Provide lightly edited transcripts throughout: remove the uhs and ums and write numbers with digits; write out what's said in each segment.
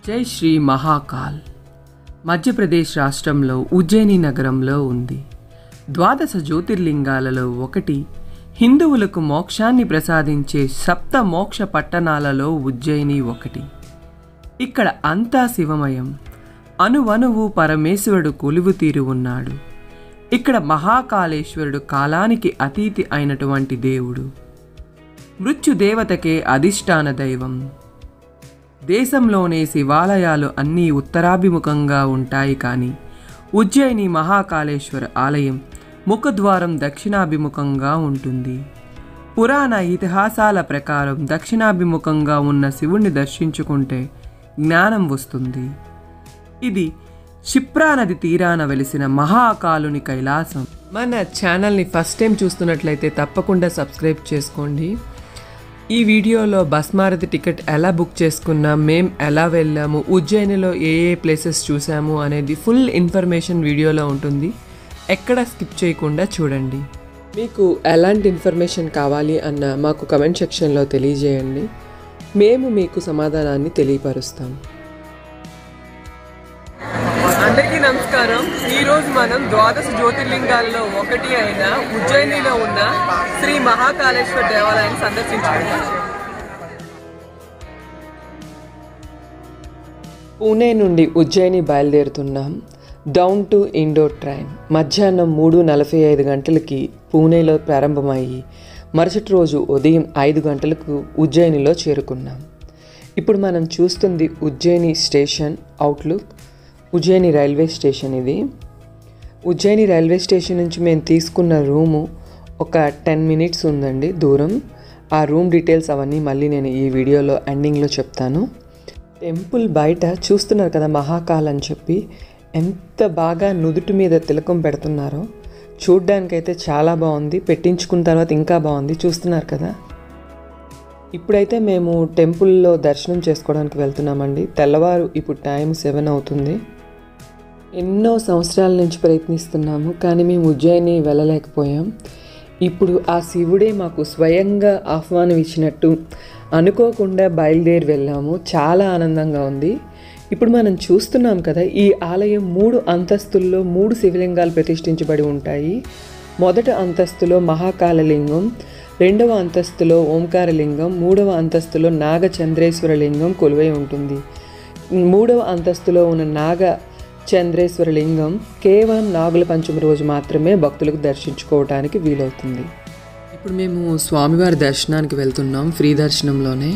జై శ్రీ మహాకాల్ మధ్యప్రదేశ్ రాష్ట్రంలో ఉజ్జయిని నగరంలో ఉంది. ద్వాదశ జ్యోతిర్లింగాలలో ఒకటి. హిందువులకు మోక్షాన్ని ప్రసాదించే సప్త మోక్ష పట్టణాలలో ఉజ్జయిని ఒకటి. ఇక్కడ అంతా శివమయం. అణువణువు పరమేశ్వరుడు కొలువుతీరు ఉన్నాడు. ఇక్కడ మహాకాళేశ్వరుడు కాలానికి అతీతి అయినటువంటి దేవుడు. మృత్యుదేవతకే అధిష్టాన దైవం. దేశంలోనే శివాలయాలు అన్నీ ఉత్తరాభిముఖంగా ఉంటాయి, కానీ ఉజ్జయిని మహాకాళేశ్వర ఆలయం ముఖద్వారం దక్షిణాభిముఖంగా ఉంటుంది. పురాణ ఇతిహాసాల ప్రకారం దక్షిణాభిముఖంగా ఉన్న శివుణ్ణి దర్శించుకుంటే జ్ఞానం వస్తుంది. ఇది క్షిప్రా నది తీరాన వెలిసిన మహాకాలుని కైలాసం. మన ఛానల్ని ఫస్ట్ టైం చూస్తున్నట్లయితే తప్పకుండా సబ్స్క్రైబ్ చేసుకోండి. ఈ వీడియోలో భస్మారతి టికెట్ ఎలా బుక్ చేసుకున్నాం, మేము ఎలా వెళ్ళాము, ఉజ్జయినిలో ఏ ప్లేసెస్ చూసాము అనేది ఫుల్ ఇన్ఫర్మేషన్ వీడియోలో ఉంటుంది. ఎక్కడ స్కిప్ చేయకుండా చూడండి. మీకు ఎలాంటి ఇన్ఫర్మేషన్ కావాలి అన్న మాకు కమెంట్ సెక్షన్లో తెలియజేయండి. మేము మీకు సమాధానాన్ని తెలియపరుస్తాం. అందరికీ నమస్కారం. ఈరోజు మనం ద్వాదశ జ్యోతిర్లింగాల్లో ఒకటి అయిన ఉజ్జయినిలో ఉన్న శ్రీ మహాకాళేశ్వర దేవాలయాన్ని సందర్శించుకుంటాం. పూణే నుండి ఉజ్జయిని బయలుదేరుతున్నాం. డౌన్ టు ఇండోర్ ట్రైన్ మధ్యాహ్నం 3:45 గంటలకి పూణేలో ప్రారంభమయ్యి మరుసటి రోజు ఉదయం 5 గంటలకు ఉజ్జయినిలో చేరుకున్నాం. ఇప్పుడు మనం చూస్తుంది Ujjain station outlook. Ujjain railway station ఇది. ఉజ్జయిని రైల్వే స్టేషన్ నుంచి మేము తీసుకున్న రూము ఒక 10 మినిట్స్ ఉందండి దూరం. ఆ రూమ్ డీటెయిల్స్ అవన్నీ మళ్ళీ నేను ఈ వీడియోలో ఎండింగ్లో చెప్తాను. టెంపుల్ బయట చూస్తున్నారు కదా మహాకాల్ అని చెప్పి ఎంత బాగా నుదుటి మీద తిలకం పెడుతున్నారో. చూడ్డానికైతే చాలా బాగుంది. పెట్టించుకున్న తర్వాత ఇంకా బాగుంది. చూస్తున్నారు కదా. ఇప్పుడైతే మేము టెంపుల్లో దర్శనం చేసుకోవడానికి వెళ్తున్నామండి. తెల్లవారు ఇప్పుడు టైం 7 అవుతుంది. ఎన్నో సంవత్సరాల నుంచి ప్రయత్నిస్తున్నాము, కానీ మేము ఉజ్జయిని వెళ్ళలేకపోయాం. ఇప్పుడు ఆ శివుడే మాకు స్వయంగా ఆహ్వానం ఇచ్చినట్టు అనుకోకుండా బయలుదేరి వెళ్ళాము. చాలా ఆనందంగా ఉంది. ఇప్పుడు మనం చూస్తున్నాం కదా, ఈ ఆలయం 3 అంతస్తుల్లో 3 శివలింగాలు ప్రతిష్ఠించబడి ఉంటాయి. మొదటి అంతస్తులో మహాకాళలింగం, 2వ అంతస్తులో ఓంకారలింగం, 3వ అంతస్తులో నాగచంద్రేశ్వర లింగం కొలువై ఉంటుంది. 3వ అంతస్తులో ఉన్న నాగచంద్రేశ్వర లింగం కేవలం నాగుల పంచమి రోజు మాత్రమే భక్తులకు దర్శించుకోవడానికి వీలవుతుంది. ఇప్పుడు మేము స్వామివారి దర్శనానికి వెళ్తున్నాం. ఫ్రీ దర్శనంలోనే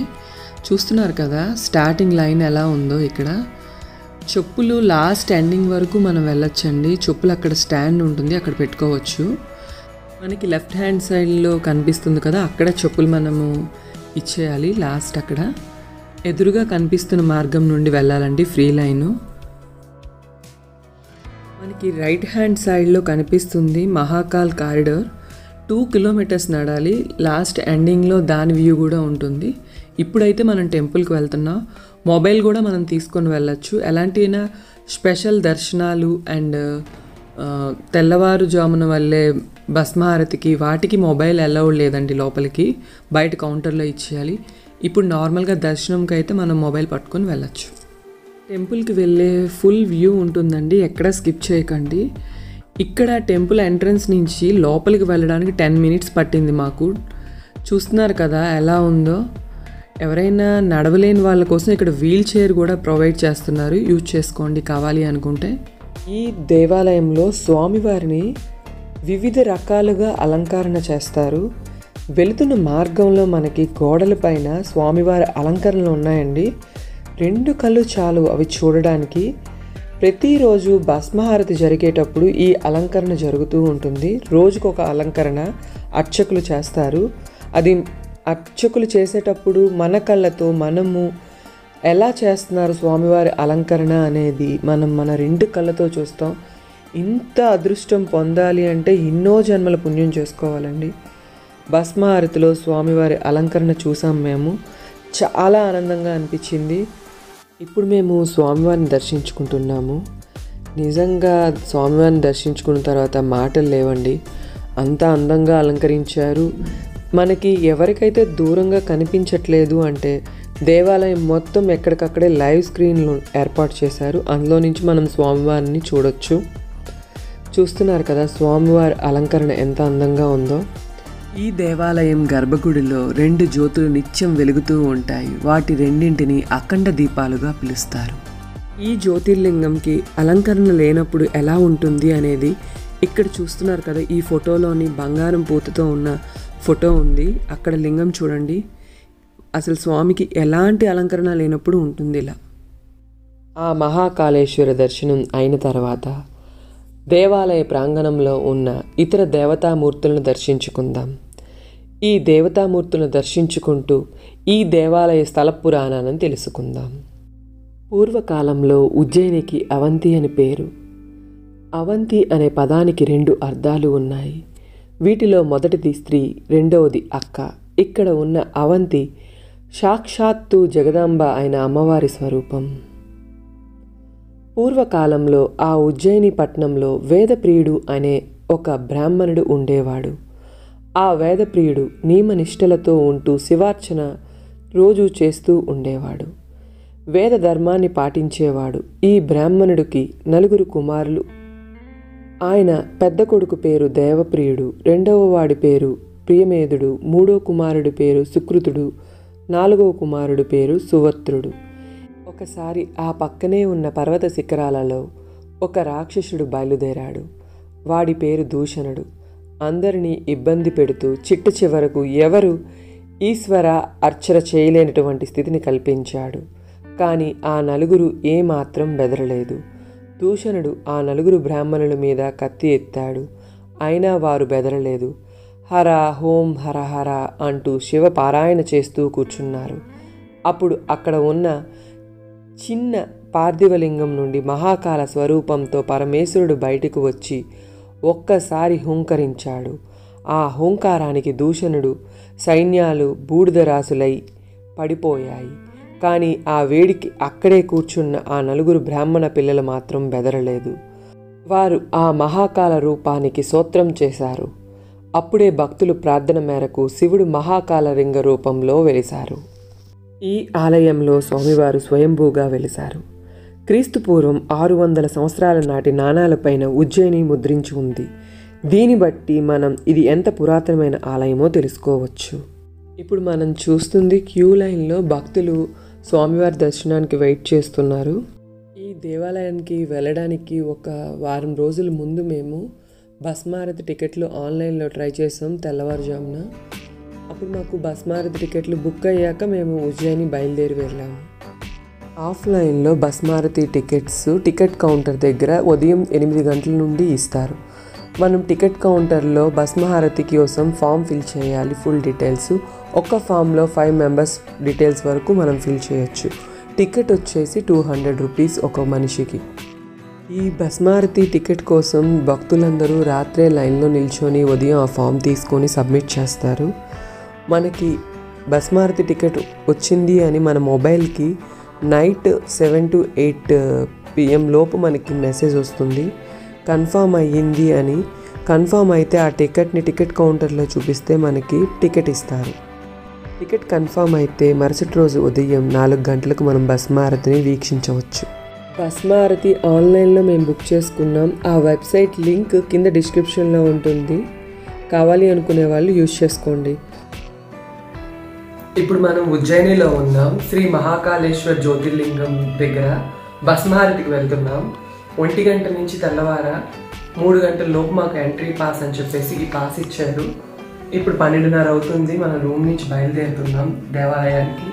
చూస్తున్నారు కదా స్టార్టింగ్ లైన్ ఎలా ఉందో. ఇక్కడ చెప్పులు లాస్ట్ ఎండింగ్ వరకు మనం వెళ్ళొచ్చండి. చెప్పులు అక్కడ స్టాండ్ ఉంటుంది, అక్కడ పెట్టుకోవచ్చు. మనకి లెఫ్ట్ హ్యాండ్ సైడ్లో కనిపిస్తుంది కదా, అక్కడ చెప్పులు మనము ఇచ్చేయాలి. లాస్ట్ అక్కడ ఎదురుగా కనిపిస్తున్న మార్గం నుండి వెళ్ళాలండి ఫ్రీ లైను. మనకి రైట్ హ్యాండ్ సైడ్లో కనిపిస్తుంది మహాకాల్ కారిడార్. 2 కిలోమీటర్స్ నడాలి. లాస్ట్ ఎండింగ్లో దాని వ్యూ కూడా ఉంటుంది. ఇప్పుడైతే మనం టెంపుల్కి వెళ్తున్నాం. మొబైల్ కూడా మనం తీసుకొని వెళ్ళచ్చు. ఎలాంటినా స్పెషల్ దర్శనాలు అండ్ తెల్లవారుజామున వల్లే భస్మహారతికి వాటికి మొబైల్ అలౌడ్ లేదండి లోపలికి. బయట కౌంటర్లో ఇచ్చేయాలి. ఇప్పుడు నార్మల్గా దర్శనంకి అయితే మనం మొబైల్ పట్టుకొని వెళ్ళచ్చు. టెంపుల్కి వెళ్ళే ఫుల్ వ్యూ ఉంటుందండి, ఎక్కడ స్కిప్ చేయకండి. ఇక్కడ టెంపుల్ ఎంట్రన్స్ నుంచి లోపలికి వెళ్ళడానికి 10 మినిట్స్ పట్టింది మాకు. చూస్తున్నారు కదా ఎలా ఉందో. ఎవరైనా నడవలేని వాళ్ళ కోసం ఇక్కడ వీల్ చైర్ కూడా ప్రొవైడ్ చేస్తున్నారు. యూజ్ చేసుకోండి కావాలి అనుకుంటే. ఈ దేవాలయంలో స్వామివారిని వివిధ రకాలుగా అలంకరణ చేస్తారు. వెళుతున్న మార్గంలో మనకి గోడల పైన స్వామివారి అలంకరణలు ఉన్నాయండి. 2 కళ్ళు చాలు అవి చూడడానికి. ప్రతిరోజు భస్మహారతి జరిగేటప్పుడు ఈ అలంకరణ జరుగుతూ ఉంటుంది. రోజుకొక అలంకరణ అర్చకులు చేస్తారు. అది అర్చకులు చేసేటప్పుడు మన కళ్ళతో మనము ఎలా చేస్తున్నారు స్వామివారి అలంకరణ అనేది మనం మన 2 కళ్ళతో చూస్తాం. ఇంత అదృష్టం పొందాలి అంటే ఎన్నో జన్మల పుణ్యం చేసుకోవాలండి. భస్మహారతిలో స్వామివారి అలంకరణ చూసాం మేము. చాలా ఆనందంగా అనిపించింది. ఇప్పుడు మేము స్వామివారిని దర్శించుకుంటున్నాము. నిజంగా స్వామివారిని దర్శించుకున్న తర్వాత మాటలు లేవండి. అంత అందంగా అలంకరించారు. మనకి ఎవరికైతే దూరంగా కనిపించట్లేదు అంటే దేవాలయం మొత్తం ఎక్కడికక్కడే లైవ్ స్క్రీన్లు ఏర్పాటు చేశారు. అందులో నుంచి మనం స్వామివారిని చూడొచ్చు. చూస్తున్నారు కదా స్వామివారి అలంకరణ ఎంత అందంగా ఉందో. ఈ దేవాలయం గర్భగుడిలో 2 జ్యోతులు నిత్యం వెలుగుతూ ఉంటాయి. వాటి రెండింటిని అఖండ దీపాలుగా పిలుస్తారు. ఈ జ్యోతిర్లింగంకి అలంకరణ లేనప్పుడు ఎలా ఉంటుంది అనేది ఇక్కడ చూస్తున్నారు కదా. ఈ ఫోటోలోని బంగారం పూతతో ఉన్న ఫోటో ఉంది. అక్కడ లింగం చూడండి. అసలు స్వామికి ఎలాంటి అలంకరణ లేనప్పుడు ఉంటుంది ఇలా. ఆ మహాకాళేశ్వర దర్శనం అయిన తర్వాత దేవాలయ ప్రాంగణంలో ఉన్న ఇతర దేవతామూర్తులను దర్శించుకుందాం. ఈ దేవతామూర్తులను దర్శించుకుంటూ ఈ దేవాలయ స్థల పురాణాన్ని తెలుసుకుందాం. పూర్వకాలంలో ఉజ్జయినికి అవంతి అని పేరు. అవంతి అనే పదానికి 2 అర్థాలు ఉన్నాయి. వీటిలో మొదటిది స్త్రీ, రెండవది అక్క. ఇక్కడ ఉన్న అవంతి సాక్షాత్తు జగదాంబ అయిన అమ్మవారి స్వరూపం. పూర్వకాలంలో ఆ ఉజ్జయిని పట్టణంలో వేదప్రియుడు అనే ఒక బ్రాహ్మణుడు ఉండేవాడు. ఆ వేదప్రియుడు నియమనిష్టలతో ఉంటూ శివార్చన రోజు చేస్తూ ఉండేవాడు. వేద ధర్మాన్ని పాటించేవాడు. ఈ బ్రాహ్మణుడికి 4 కుమారులు. ఆయన పెద్ద కొడుకు పేరు దేవప్రియుడు, రెండవ వాడి పేరు ప్రియమేధుడు, 3వ కుమారుడి పేరు సుకృతుడు, 4వ కుమారుడి పేరు సువత్రుడు. ఒకసారి ఆ పక్కనే ఉన్న పర్వత శిఖరాలలో ఒక రాక్షసుడు బయలుదేరాడు. వాడి పేరు దూషణుడు. అందరినీ ఇబ్బంది పెడుతూ చిట్ట చివరకు ఎవరు ఈశ్వర అర్చన చేయలేనటువంటి స్థితిని కల్పించాడు. కానీ ఆ 4 ఏమాత్రం బెదరలేదు. దూషణుడు ఆ 4 బ్రాహ్మణుల మీద కత్తి ఎత్తాడు. అయినా వారు బెదరలేదు. హర హోం హర హర అంటూ శివ పారాయణ చేస్తూ కూర్చున్నారు. అప్పుడు అక్కడ ఉన్న చిన్న పార్థివలింగం నుండి మహాకాల స్వరూపంతో పరమేశ్వరుడు బయటకు వచ్చి ఒక్కసారి హుంకరించాడు. ఆ హుంకారానికి దూషణుడు సైన్యాలు బూడిదరాసులై పడిపోయాయి. కానీ ఆ వేడికి అక్కడే కూర్చున్న ఆ 4 బ్రాహ్మణ పిల్లలు మాత్రం బెదరలేదు. వారు ఆ మహాకాల రూపానికి స్తోత్రం చేశారు. అప్పుడే భక్తులు ప్రార్థన మేరకు శివుడు మహాకాల లింగ రూపంలో వెలిశారు. ఈ ఆలయంలో స్వామివారు స్వయంభూగా వెలిశారు. క్రీస్తుపూర్వం 600 సంవత్సరాల నాటి నాణాలపైన ఉజ్జయిని ముద్రించి ఉంది. దీన్ని బట్టి మనం ఇది ఎంత పురాతనమైన ఆలయమో తెలుసుకోవచ్చు. ఇప్పుడు మనం చూస్తుంది క్యూ లైన్లో భక్తులు స్వామివారి దర్శనానికి వెయిట్ చేస్తున్నారు. ఈ దేవాలయానికి వెళ్ళడానికి ఒక వారం రోజుల ముందు మేము భస్మారతి టికెట్లు ఆన్లైన్లో ట్రై చేసాం తెల్లవారుజామున. అప్పుడు మాకు భస్మారతి టికెట్లు బుక్ అయ్యాక మేము ఉజ్జయిని బయలుదేరి వెళ్ళాము. ఆఫ్లైన్లో భస్మారతి టికెట్ కౌంటర్ దగ్గర ఉదయం 8 గంటల నుండి ఇస్తారు. మనం టికెట్ కౌంటర్లో భస్మహారతి కోసం ఫామ్ ఫిల్ చేయాలి. ఫుల్ డీటెయిల్స్ ఒక్క ఫామ్లో 5 మెంబర్స్ డీటెయిల్స్ వరకు మనం ఫిల్ చేయొచ్చు. టికెట్ వచ్చేసి 200 రూపీస్ ఒక మనిషికి. ఈ భస్మారతి టికెట్ కోసం భక్తులందరూ రాత్రే లైన్లో నిల్చొని ఉదయం ఆ ఫామ్ తీసుకొని సబ్మిట్ చేస్తారు. మనకి భస్మారతి టికెట్ వచ్చింది అని మన మొబైల్కి నైట్ 7 to 8 PM లోపు మనకి మెసేజ్ వస్తుంది కన్ఫామ్ అయ్యింది అని. కన్ఫామ్ అయితే ఆ టికెట్ని టికెట్ కౌంటర్లో చూపిస్తే మనకి టికెట్ ఇస్తారు. టికెట్ కన్ఫామ్ అయితే మరుసటి రోజు ఉదయం 4 గంటలకు మనం భస్మారతిని వీక్షించవచ్చు. భస్మారతి ఆన్లైన్లో మేము బుక్ చేసుకున్నాం. ఆ వెబ్సైట్ లింక్ కింద డిస్క్రిప్షన్లో ఉంటుంది. కావాలి అనుకునే వాళ్ళు యూజ్ చేసుకోండి. ఇప్పుడు మనం ఉజ్జయినిలో ఉన్నాం. శ్రీ మహాకాళేశ్వర జ్యోతిర్లింగం దగ్గర భస్మహారతికి వెళ్తున్నాం. 1 గంట నుంచి తెల్లవార 3 గంటల లోపు మాకు ఎంట్రీ పాస్ అని చెప్పేసి ఈ పాస్ ఇచ్చారు. ఇప్పుడు 12:30 అవుతుంది. మన రూమ్ నుంచి బయలుదేరుతున్నాం దేవాలయానికి.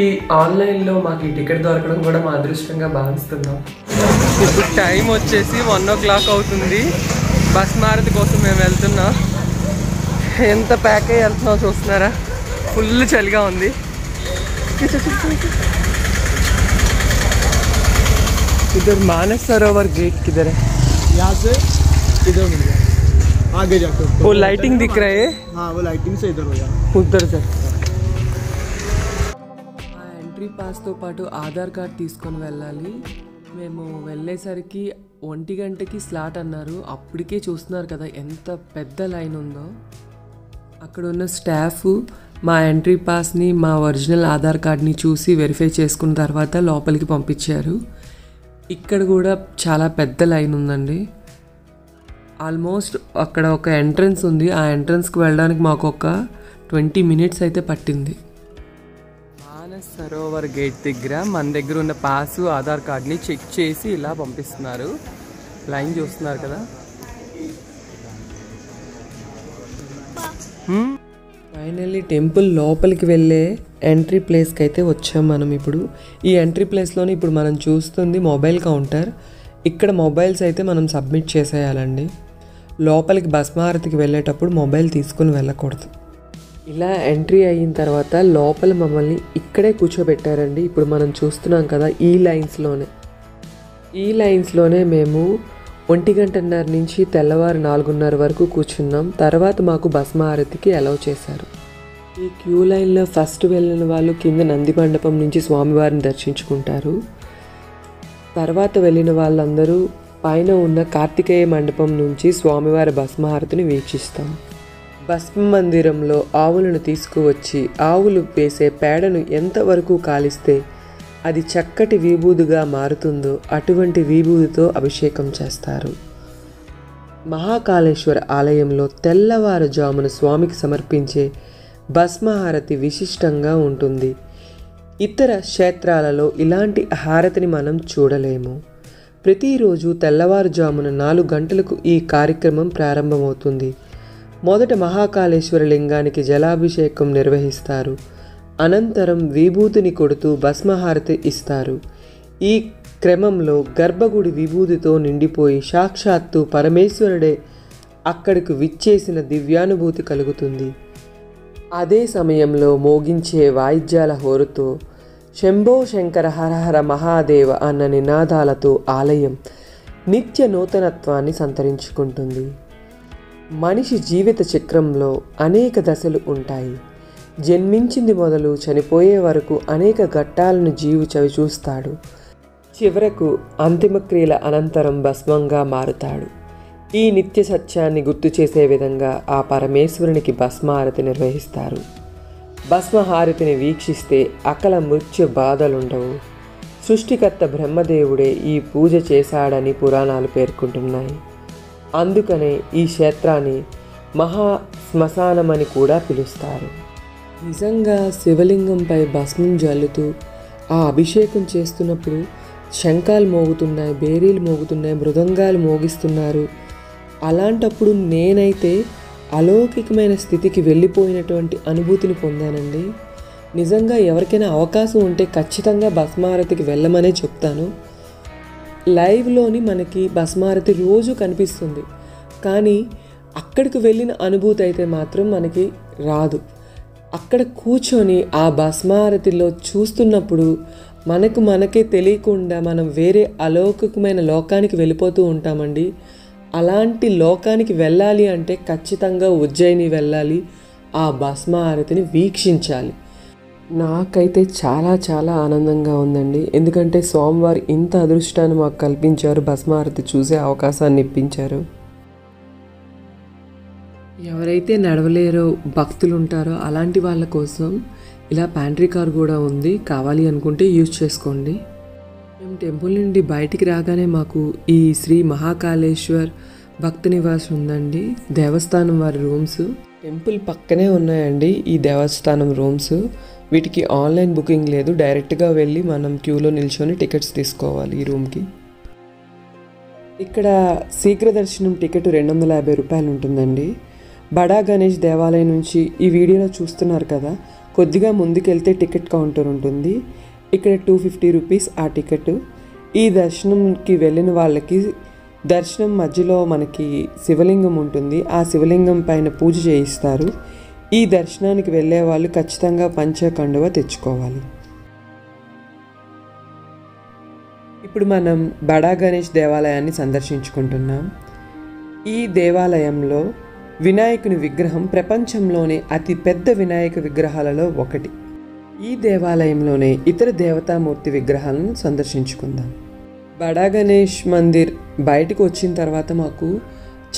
ఈ ఆన్లైన్లో మాకు ఈ టికెట్ దొరకడం కూడా మా అదృష్టంగా భావిస్తున్నాం. ఇప్పుడు టైం వచ్చేసి 1 o'clock అవుతుంది. భస్మహారతి కోసం మేము వెళ్తున్నాం. ఎంత ప్యాక్ అయ్యి వెళ్తున్నాం చూస్తున్నారా. ఫుల్ చలిగా ఉంది. इधर मानस सरोवर गेट किधर है? यहाँ से इधर मिल जाए आगे जाके वो लाइटिंग दिख रहा है. हाँ वो लाइटिंग से इधर हो जाए उधर से. ఆ ఎంట్రీ పాస్తో పాటు ఆధార్ కార్డ్ తీసుకొని వెళ్ళాలి. మేము వెళ్ళేసరికి 1 గంటకి స్లాట్ అన్నారు. అప్పటికే చూస్తున్నారు కదా ఎంత పెద్ద లైన్ ఉందో. అక్కడ ఉన్న స్టాఫ్ మా ఎంట్రీ పాస్ని మా ఒరిజినల్ ఆధార్ కార్డ్ని చూసి వెరిఫై చేసుకున్న తర్వాత లోపలికి పంపించారు. ఇక్కడ కూడా చాలా పెద్ద లైన్ ఉందండి. ఆల్మోస్ట్ అక్కడ ఒక ఎంట్రన్స్ ఉంది. ఆ ఎంట్రన్స్కి వెళ్ళడానికి మాకు ఒక 20 minutes అయితే పట్టింది. మానస్ సరోవర్ గేట్ దగ్గర మన దగ్గర ఉన్న పాసు ఆధార్ కార్డ్ని చెక్ చేసి ఇలా పంపిస్తున్నారు. లైన్ చూస్తున్నారు కదా. ఫైనల్లీ టెంపుల్ లోపలికి వెళ్ళే ఎంట్రీ ప్లేస్కి అయితే వచ్చాం మనం ఇప్పుడు. ఈ ఎంట్రీ ప్లేస్లోనే ఇప్పుడు మనం చూస్తుంది మొబైల్ కౌంటర్. ఇక్కడ మొబైల్స్ అయితే మనం సబ్మిట్ చేసేయాలండి. లోపలికి భస్మహారతికి వెళ్ళేటప్పుడు మొబైల్ తీసుకుని వెళ్ళకూడదు. ఇలా ఎంట్రీ అయిన తర్వాత లోపల మమ్మల్ని ఇక్కడే కూర్చోబెట్టారండి. ఇప్పుడు మనం చూస్తున్నాం కదా ఈ లైన్స్లోనే మేము 1:30 నుంచి తెల్లవారు 4:30 వరకు కూర్చున్నాం. తర్వాత మాకు భస్మహారతికి అలౌ చేశారు. ఈ క్యూ లైన్లో ఫస్ట్ వెళ్ళిన వాళ్ళు కింద నంది మండపం నుంచి స్వామివారిని దర్శించుకుంటారు. తర్వాత వెళ్ళిన వాళ్ళందరూ పైన ఉన్న కార్తికేయ మండపం నుంచి స్వామివారి భస్మహారతిని వీక్షిస్తాం. భస్మ మందిరంలో ఆవులను తీసుకువచ్చి ఆవులు వేసే పేడను ఎంతవరకు కాలిస్తే అది చక్కటి విభూదిగా మారుతుందో అటువంటి విభూదితో అభిషేకం చేస్తారు. మహాకాళేశ్వర ఆలయంలో తెల్లవారుజామున స్వామికి సమర్పించే భస్మహారతి విశిష్టంగా ఉంటుంది. ఇతర క్షేత్రాలలో ఇలాంటి హారతిని మనం చూడలేము. ప్రతిరోజు తెల్లవారుజామున 4 గంటలకు ఈ కార్యక్రమం ప్రారంభమవుతుంది. మొదట మహాకాళేశ్వర లింగానికి జలాభిషేకం నిర్వహిస్తారు. అనంతరం విభూతిని కొడుతూ భస్మహారతి ఇస్తారు. ఈ క్రమంలో గర్భగుడి విభూతితో నిండిపోయి సాక్షాత్తు పరమేశ్వరుడే అక్కడికి విచ్చేసిన దివ్యానుభూతి కలుగుతుంది. అదే సమయంలో మోగించే వాయిద్యాల హోరుతో శంభో శంకర హరహర మహాదేవ అన్న నినాదాలతో ఆలయం నిత్య నూతనత్వాన్ని సంతరించుకుంటుంది. మనిషి జీవిత చక్రంలో అనేక దశలు ఉంటాయి. జన్మించింది మొదలు చనిపోయే వరకు అనేక ఘట్టాలను జీవి చవిచూస్తాడు. చివరకు అంతిమ క్రియల అనంతరం భస్మంగా మారుతాడు. ఈ నిత్య సత్యాన్ని గుర్తు చేసే విధంగా ఆ పరమేశ్వరునికి భస్మహారతి నిర్వహిస్తారు. భస్మహారతిని వీక్షిస్తే అకల మృత్యు బాధలుండవు. సృష్టికర్త బ్రహ్మదేవుడే ఈ పూజ చేశాడని పురాణాలు పేర్కొంటున్నాయి. అందుకనే ఈ క్షేత్రాన్ని మహా శ్మశానమని కూడా పిలుస్తారు. నిజంగా శివలింగంపై భస్మం జల్లుతూ ఆ అభిషేకం చేస్తున్నప్పుడు శంఖాలు మోగుతున్నాయి, బేరీలు మోగుతున్నాయి, మృదంగాలు మోగిస్తున్నారు. అలాంటప్పుడు నేనైతే అలౌకికమైన స్థితికి వెళ్ళిపోయినటువంటి అనుభూతిని పొందానండి. నిజంగా ఎవరికైనా అవకాశం ఉంటే ఖచ్చితంగా భస్మహారతికి వెళ్ళమనే చెప్తాను. లైవ్లోని మనకి భస్మహారతి రోజు కనిపిస్తుంది, కానీ అక్కడికి వెళ్ళిన అనుభూతి అయితే మాత్రం మనకి రాదు. అక్కడ కూర్చొని ఆ భస్మహారతిలో చూస్తున్నప్పుడు మనకే తెలియకుండా మనం వేరే అలౌకికమైన లోకానికి వెళ్ళిపోతూ ఉంటామండి. అలాంటి లోకానికి వెళ్ళాలి అంటే ఖచ్చితంగా ఉజ్జయిని వెళ్ళాలి, ఆ భస్మహారతిని వీక్షించాలి. నాకైతే చాలా చాలా ఆనందంగా ఉందండి. ఎందుకంటే స్వామివారు ఇంత అదృష్టాన్ని మాకు కల్పించారు, భస్మహారతి చూసే అవకాశాన్ని ఇప్పించారు. ఎవరైతే నడవలేరో భక్తులు ఉంటారో అలాంటి వాళ్ళ కోసం ఇలా ప్యాంట్రీ కార్ కూడా ఉంది. కావాలి అనుకుంటే యూజ్ చేసుకోండి. మేము టెంపుల్ నుండి బయటికి రాగానే మాకు ఈ శ్రీ మహాకాళేశ్వర్ భక్త నివాస్ ఉందండి. దేవస్థానం వారి రూమ్స్ టెంపుల్ పక్కనే ఉన్నాయండి. ఈ దేవస్థానం రూమ్స్ వీటికి ఆన్లైన్ బుకింగ్ లేదు. డైరెక్ట్గా వెళ్ళి మనం క్యూలో నిల్చొని టికెట్స్ తీసుకోవాలి ఈ రూమ్కి. ఇక్కడ శీఘ్ర దర్శనం టికెట్ 250 రూపాయలు ఉంటుందండి. బడా గణేష్ దేవాలయం నుంచి ఈ వీడియోలో చూస్తున్నారు కదా, కొద్దిగా ముందుకెళ్తే టికెట్ కౌంటర్ ఉంటుంది. ఇక్కడ 250 రూపీస్ ఆ టికెట్. ఈ దర్శనంకి వెళ్ళిన వాళ్ళకి దర్శనం మధ్యలో మనకి శివలింగం ఉంటుంది. ఆ శివలింగం పైన పూజ చేయిస్తారు. ఈ దర్శనానికి వెళ్ళే వాళ్ళు ఖచ్చితంగా పంచకండువ తెచ్చుకోవాలి. ఇప్పుడు మనం బడా గణేష్ దేవాలయాన్ని సందర్శించుకుంటున్నాం. ఈ దేవాలయంలో వినాయకుని విగ్రహం ప్రపంచంలోనే అతి పెద్ద వినాయక విగ్రహాలలో ఒకటి. ఈ దేవాలయంలోనే ఇతర దేవతామూర్తి విగ్రహాలను సందర్శించుకుందాం. బడా గణేష్ మందిర్ బయటకు వచ్చిన తర్వాత మాకు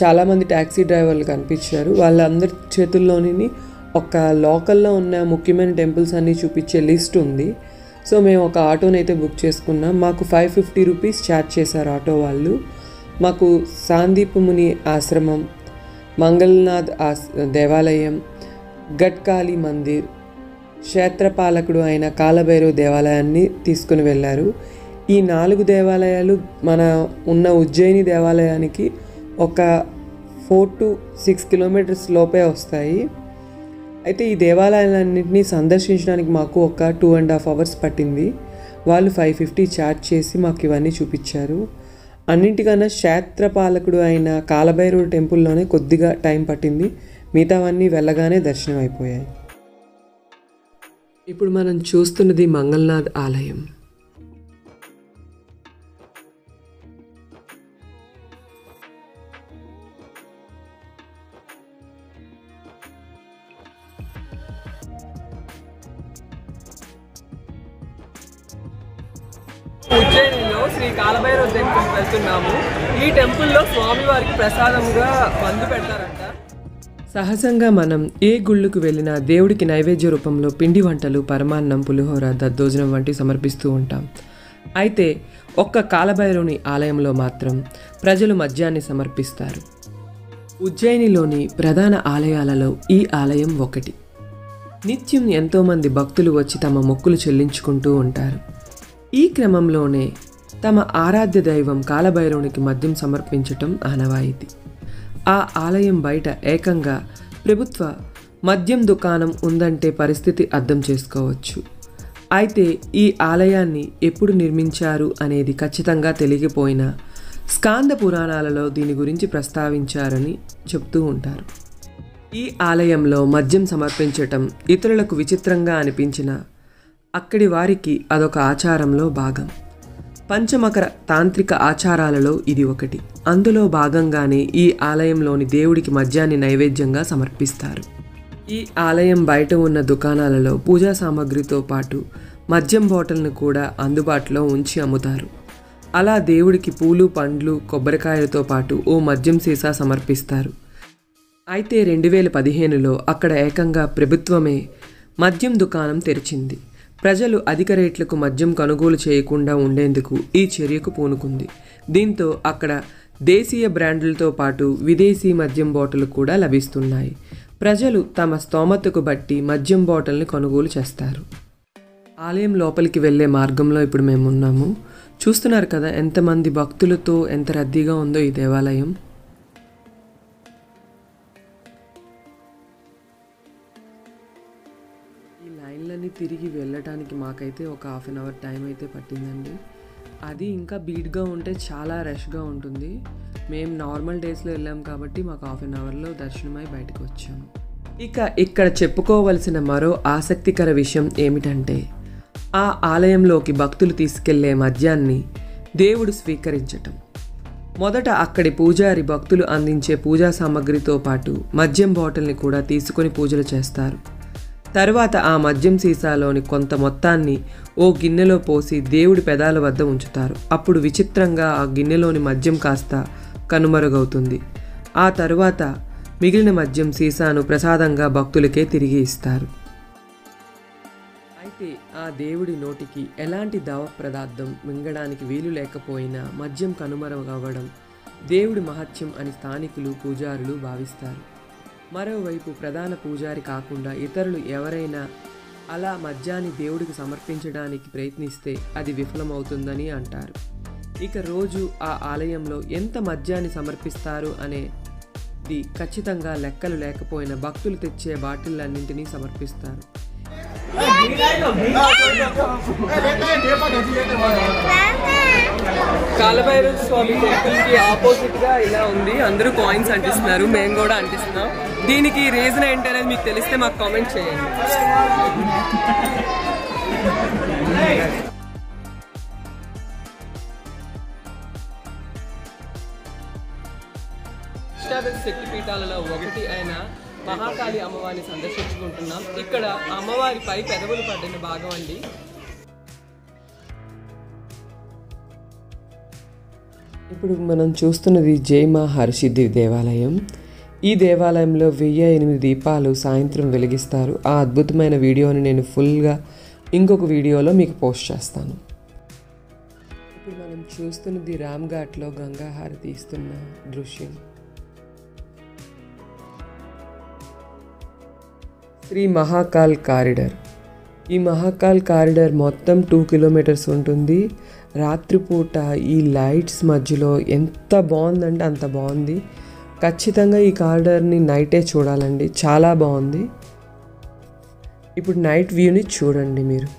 చాలామంది ట్యాక్సీ డ్రైవర్లు కనిపించారు. వాళ్ళందరి చేతుల్లోని ఒక లోకల్లో ఉన్న ముఖ్యమైన టెంపుల్స్ అన్నీ చూపించే లిస్ట్ ఉంది. సో మేము ఒక ఆటోని అయితే బుక్ చేసుకున్నాం. మాకు 550 రూపీస్ ఛార్జ్ చేశారు ఆటో వాళ్ళు. మాకు సాందీపముని ఆశ్రమం, మంగళనాథ్ దేవాలయం, గట్కాళీ మందిర్, క్షేత్రపాలకుడు అయిన కాలభైరవ దేవాలయాన్ని తీసుకుని వెళ్ళారు. ఈ 4 దేవాలయాలు మన ఉన్న ఉజ్జయిని దేవాలయానికి ఒక 4 to 6 కిలోమీటర్స్ లోపే వస్తాయి. అయితే ఈ దేవాలయాలన్నింటినీ సందర్శించడానికి మాకు ఒక 2.5 hours పట్టింది. వాళ్ళు 550 ఛార్జ్ చేసి మాకు ఇవన్నీ చూపించారు. అన్నింటికన్నా క్షేత్రపాలకుడు అయిన కాలభైరవుడు టెంపుల్లోనే కొద్దిగా టైం పట్టింది. మిగతావన్నీ వెళ్ళగానే దర్శనం అయిపోయాయి. ఇప్పుడు మనం చూస్తున్నది మంగళనాథ్ ఆలయం. ఉజ్జయినిలో శ్రీ కాలభైరవ టెంపుల్కి వెళ్తున్నాము. ఈ టెంపుల్లో స్వామివారికి ప్రసాదంగా మందు పెడతారంట. సహజంగా మనం ఏ గుళ్ళకు వెళ్ళినా దేవుడికి నైవేద్య రూపంలో పిండి వంటలు, పరమాన్నం, పులిహోర, దద్దోజనం వంటివి సమర్పిస్తూ ఉంటాం. అయితే ఒక్క కాలభైరవుని ఆలయంలో మాత్రం ప్రజలు మద్యాన్ని సమర్పిస్తారు. ఉజ్జయినిలోని ప్రధాన ఆలయాలలో ఈ ఆలయం ఒకటి. నిత్యం ఎంతోమంది భక్తులు వచ్చి తమ మొక్కులు చెల్లించుకుంటూ ఉంటారు. ఈ క్రమంలోనే తమ ఆరాధ్య దైవం కాలభైరవునికి మద్యం సమర్పించటం ఆనవాయితీ. ఆ ఆలయం బయట ఏకంగా ప్రభుత్వ మద్యం దుకాణం ఉందంటే పరిస్థితి అర్థం చేసుకోవచ్చు. అయితే ఈ ఆలయాన్ని ఎప్పుడు నిర్మించారు అనేది ఖచ్చితంగా తెలియకపోయినా స్కాంద పురాణాలలో దీని గురించి ప్రస్తావించారని చెప్తూ ఉంటారు. ఈ ఆలయంలో మద్యం సమర్పించటం ఇతరులకు విచిత్రంగా అనిపించినా అక్కడి వారికి అదొక ఆచారంలో భాగం. పంచమకర తాంత్రిక ఆచారాలలో ఇది ఒకటి. అందులో భాగంగానే ఈ ఆలయంలోని దేవుడికి మద్యాన్ని నైవేద్యంగా సమర్పిస్తారు. ఈ ఆలయం బయట ఉన్న దుకాణాలలో పూజా సామాగ్రితో పాటు మద్యం బాటిల్ను కూడా అందుబాటులో ఉంచి అమ్ముతారు. అలా దేవుడికి పూలు, పండ్లు, కొబ్బరికాయలతో పాటు ఓ మద్యం సీసా సమర్పిస్తారు. అయితే 2015లో అక్కడ ఏకంగా ప్రభుత్వమే మద్యం దుకాణం తెరిచింది. ప్రజలు అధిక రేట్లకు మద్యం కొనుగోలు చేయకుండా ఉండేందుకు ఈ చర్యకు పూనుకుంది. దీంతో అక్కడ దేశీయ బ్రాండ్లతో పాటు విదేశీ మద్యం బాటిల్ కూడా లభిస్తున్నాయి. ప్రజలు తమ స్తోమతకు బట్టి మద్యం బాటిల్ని కొనుగోలు చేస్తారు. ఆలయం లోపలికి వెళ్ళే మార్గంలో ఇప్పుడు మేము ఉన్నాము. చూస్తున్నారు కదా ఎంతమంది భక్తులతో ఎంత రద్దీగా ఉందో ఈ దేవాలయం. ఈ లైన్లన్నీ తిరిగి వెళ్ళటానికి మాకైతే ఒక 1/2 hour టైం అయితే పట్టిందండి. అది ఇంకా బీట్గా ఉంటే చాలా రష్గా ఉంటుంది. మేము నార్మల్ డేస్లో వెళ్ళాం కాబట్టి మాకు 1/2 hourలో దర్శనమై బయటకు వచ్చాము. ఇక ఇక్కడ చెప్పుకోవలసిన మరో ఆసక్తికర విషయం ఏమిటంటే ఆ ఆలయంలోకి భక్తులు తీసుకెళ్లే మద్యాన్ని దేవుడు స్వీకరించటం. మొదట అక్కడి పూజారి భక్తులు అందించే పూజా సామాగ్రితో పాటు మద్యం బాటిల్ని కూడా తీసుకొని పూజలు చేస్తారు. తరువాత ఆ మద్యం సీసాలోని కొంత మొత్తాన్ని ఓ గిన్నెలో పోసి దేవుడి పెదాల వద్ద ఉంచుతారు. అప్పుడు విచిత్రంగా ఆ గిన్నెలోని మద్యం కాస్త కనుమరుగవుతుంది. ఆ తరువాత మిగిలిన మద్యం సీసాను ప్రసాదంగా భక్తులకే తిరిగి ఇస్తారు. అయితే ఆ దేవుడి నోటికి ఎలాంటి దవ పదార్థం మింగడానికి వీలు లేకపోయినా మద్యం కనుమరుగవ్వడం దేవుడి మహత్యం అని స్థానికులు, పూజారులు భావిస్తారు. మరోవైపు ప్రధాన పూజారి కాకుండా ఇతరులు ఎవరైనా అలా మద్యాన్ని దేవుడికి సమర్పించడానికి ప్రయత్నిస్తే అది విఫలమవుతుందని అంటారు. ఇక రోజు ఆ ఆలయంలో ఎంత మద్యాన్ని సమర్పిస్తారు అనేది ఖచ్చితంగా లెక్కలు లేకపోయినా భక్తులు తెచ్చే బాటిళ్ళన్నింటినీ సమర్పిస్తారు. కాలభైరవ స్వామి టెంపుల్కి ఆపోజిట్గా ఇలా ఉంది. అందరూ కాయిన్స్ అంటిస్తున్నారు, మేము కూడా అంటిస్తున్నాం. దీనికి రీజన్ ఏంటనేది మీకు తెలిస్తే మాకు కామెంట్ చేయండి. అష్టాదశ శక్తిపీఠాలలో ఒకటి అయిన మహాకాళి అమ్మవారిని సందర్శించుకుంటున్నాం. ఇక్కడ అమ్మవారిపై పెదవులు పడిన భాగం అండి. ఇప్పుడు మనం చూస్తున్నది జైమా హరసిద్ధి దేవాలయం. ఈ దేవాలయంలో 1008 దీపాలు సాయంత్రం వెలిగిస్తారు. ఆ అద్భుతమైన వీడియోని నేను ఫుల్గా ఇంకొక వీడియోలో మీకు పోస్ట్ చేస్తాను. ఇప్పుడు మనం చూస్తున్నది రామ్ ఘాట్లో గంగా హారతి ఇస్తున్న దృశ్యం. శ్రీ మహాకాల్ కారిడార్. ఈ మహాకాల్ కారిడార్ మొత్తం 2 కిలోమీటర్స్ ఉంటుంది. రాత్రిపూట ఈ లైట్స్ మధ్యలో ఎంత బాగుందంటే అంత బాగుంది. ఖచ్చితంగా ఈ కారిడార్ని నైటే చూడాలండి, చాలా బాగుంది. ఇప్పుడు నైట్ వ్యూని చూడండి మీరు.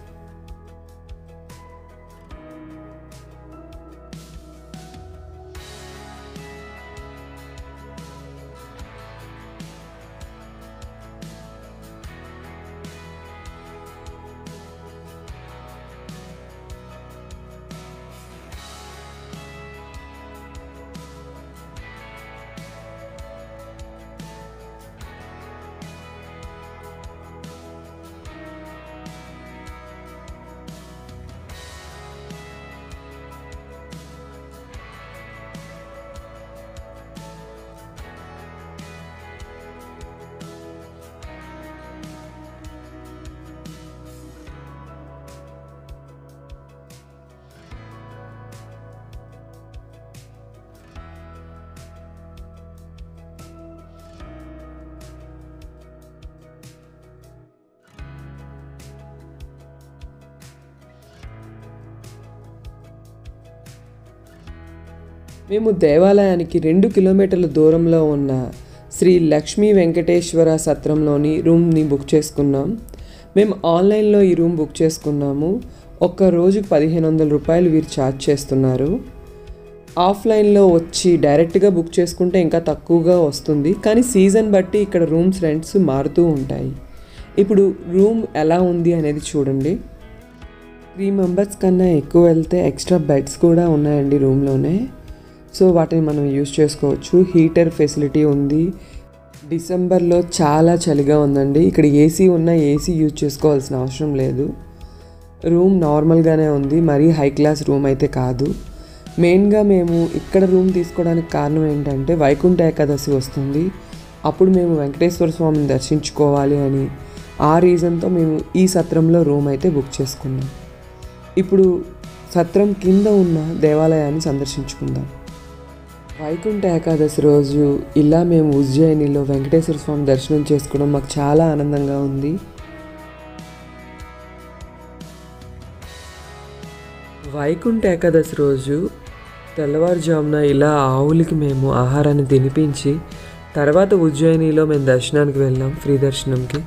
మేము దేవాలయానికి 2 కిలోమీటర్ల దూరంలో ఉన్న శ్రీ లక్ష్మీ వెంకటేశ్వర సత్రంలోని రూమ్ని బుక్ చేసుకున్నాం. మేము ఆన్లైన్లో ఈ రూమ్ బుక్ చేసుకున్నాము. ఒక్క రోజుకు 1500 రూపాయలు వీరు ఛార్జ్ చేస్తున్నారు. ఆఫ్లైన్లో వచ్చి డైరెక్ట్గా బుక్ చేసుకుంటే ఇంకా తక్కువగా వస్తుంది, కానీ సీజన్ బట్టి ఇక్కడ రూమ్స్ రెంట్స్ మారుతూ ఉంటాయి. ఇప్పుడు రూమ్ ఎలా ఉంది అనేది చూడండి. 3 మెంబర్స్ కన్నా ఎక్కువ వెళ్తే ఎక్స్ట్రా బెడ్స్ కూడా ఉన్నాయండి రూమ్లోనే. సో వాటిని మనం యూజ్ చేసుకోవచ్చు. హీటర్ ఫెసిలిటీ ఉంది. డిసెంబర్లో చాలా చలిగా ఉందండి. ఇక్కడ ఏసీ ఉన్నా ఏసీ యూజ్ చేసుకోవాల్సిన అవసరం లేదు. రూమ్ నార్మల్గానే ఉంది, మరీ హై క్లాస్ రూమ్ అయితే కాదు. మెయిన్గా మేము ఇక్కడ రూమ్ తీసుకోవడానికి కారణం ఏంటంటే వైకుంఠ ఏకాదశి వస్తుంది, అప్పుడు మేము వెంకటేశ్వర స్వామిని దర్శించుకోవాలి అని. ఆ రీజన్తో మేము ఈ సత్రంలో రూమ్ అయితే బుక్ చేసుకున్నాం. ఇప్పుడు సత్రం కింద ఉన్న దేవాలయాన్ని సందర్శించుకుందాం. వైకుంఠ ఏకాదశి రోజు ఇలా మేము ఉజ్జయినిలో వెంకటేశ్వర స్వామి దర్శనం చేసుకోవడం మాకు చాలా ఆనందంగా ఉంది. వైకుంఠ ఏకాదశి రోజు తెల్లవారుజామున ఇలా ఆవులకి మేము ఆహారాన్ని తినిపించి తర్వాత ఉజ్జయినిలో మేము దర్శనానికి వెళ్ళాం, ఫ్రీ దర్శనంకి.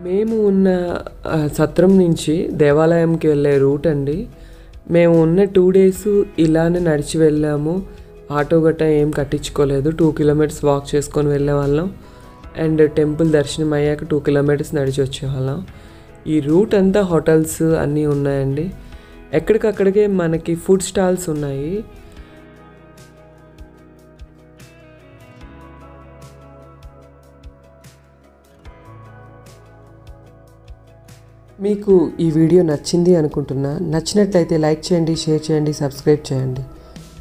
మేము ఉన్న సత్రం నుంచి దేవాలయంకి వెళ్ళే రూట్ అండి. మేము ఉన్న 2 days ఇలానే నడిచి వెళ్ళాము. ఆటో గట్రా ఏం కట్టించుకోలేదు. 2 kilometers వాక్ చేసుకొని వెళ్ళే వాళ్ళం. అండ్ టెంపుల్ దర్శనం అయ్యాక 2 kilometers నడిచి వచ్చేవాళ్ళం. ఈ రూట్ అంతా హోటల్స్ అన్నీ ఉన్నాయండి. ఎక్కడికక్కడికే మనకి ఫుడ్ స్టాల్స్ ఉన్నాయి. మీకు ఈ వీడియో నచ్చింది అనుకుంటున్నా. నచ్చినట్లయితే లైక్ చేయండి, షేర్ చేయండి, సబ్స్క్రైబ్ చేయండి.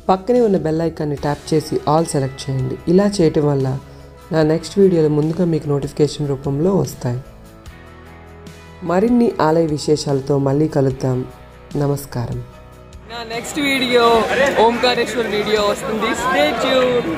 పక్కనే ఉన్న బెల్ ఐకాన్ని ట్యాప్ చేసి ఆల్ సెలెక్ట్ చేయండి. ఇలా చేయటం వల్ల నా నెక్స్ట్ వీడియోలు ముందుగా మీకు నోటిఫికేషన్ రూపంలో వస్తాయి. మరిన్ని ఆలయ విశేషాలతో మళ్ళీ కలుద్దాం. నమస్కారం. నా నెక్స్ట్ వీడియో ఓంకారేశ్వర్ వీడియో వస్తుంది. Stay tune.